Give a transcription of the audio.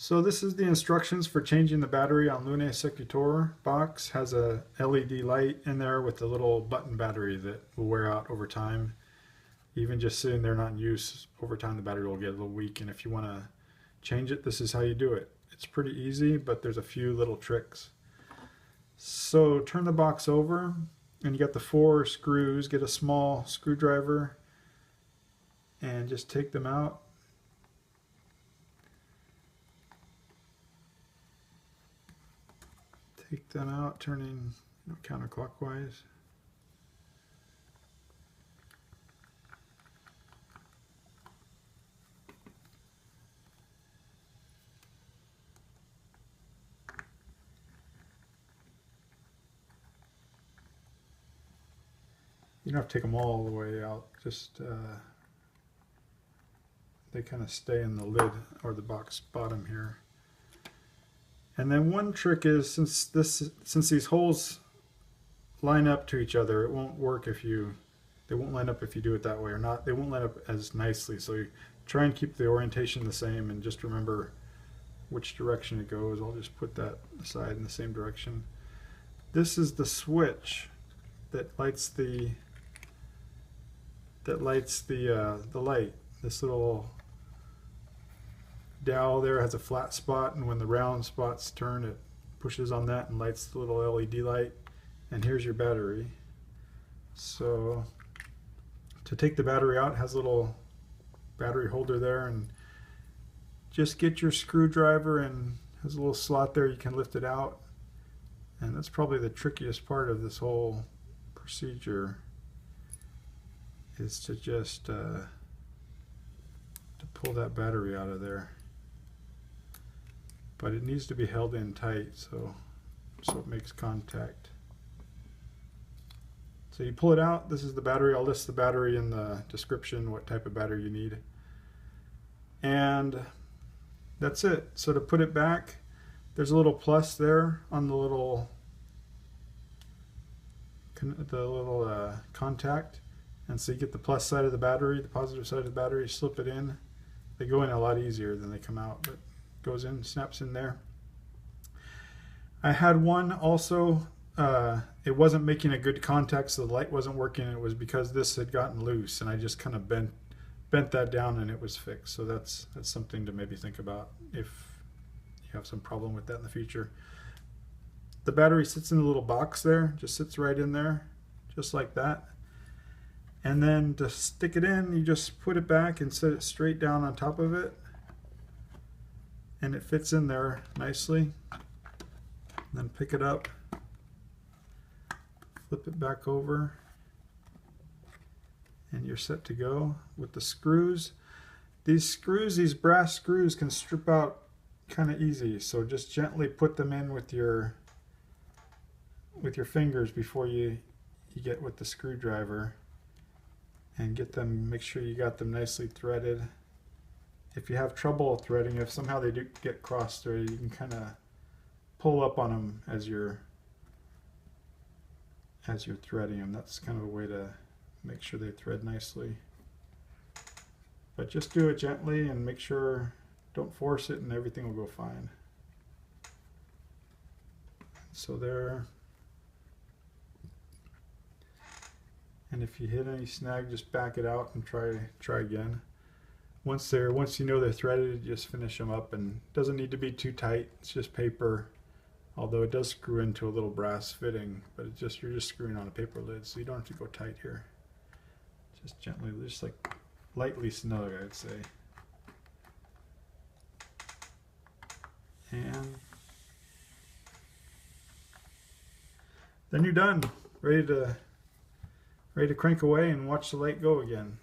So this is the instructions for changing the battery on Lunae Secutor box. Has a LED light in there with a little button battery that will wear out over time. Even just sitting there not in use, over time the battery will get a little weak, and if you want to change it, this is how you do it. It's pretty easy, but there's a few little tricks. So turn the box over and you got the 4 screws. Get a small screwdriver and just take them out. Take them out, turning counterclockwise. You don't have to take them all the way out, just they kind of stay in the lid or the box bottom here. And then one trick is, since these holes line up to each other, it won't work if they won't line up if you do it that way, or not. They won't line up as nicely. So you try and keep the orientation the same, and just remember which direction it goes. I'll just put that aside in the same direction. This is the switch that lights the light. This little dowel there has a flat spot, and when the round spots turn, it pushes on that and lights the little LED light. And here's your battery. So to take the battery out, it has a little battery holder there, and just get your screwdriver, and has a little slot there, you can lift it out. And that's probably the trickiest part of this whole procedure, is to just to pull that battery out of there. But it needs to be held in tight so it makes contact. So you pull it out. This is the battery. I'll list the battery in the description, what type of battery you need. And that's it. So to put it back, there's a little plus there on the little contact. And so you get the plus side of the battery, the positive side of the battery, slip it in. They go in a lot easier than they come out, but goes in, snaps in there. I had one also, it wasn't making a good contact, so the light wasn't working. It was because this had gotten loose, and I just kind of bent that down and it was fixed. So that's something to maybe think about if you have some problem with that in the future. The battery sits in a little box there, just sits right in there, just like that. And then to stick it in, you just put it back and set it straight down on top of it, and it fits in there nicely. And then pick it up, flip it back over, and you're set to go. With the screws, these brass screws can strip out kind of easy, so just gently put them in with your fingers before you get with the screwdriver, and get them, make sure you got them nicely threaded. If you have trouble threading, if somehow they do get cross-threaded, you can kind of pull up on them as you're threading them. That's kind of a way to make sure they thread nicely. But just do it gently and make sure, don't force it, and everything will go fine. So there. And if you hit any snag, just back it out and try again. Once you know they're threaded, just finish them up, and it doesn't need to be too tight. It's just paper, although it does screw into a little brass fitting, but you're just screwing on a paper lid, so you don't have to go tight here. Just gently, just like lightly snug, I'd say. And then you're done, ready to crank away and watch the light go again.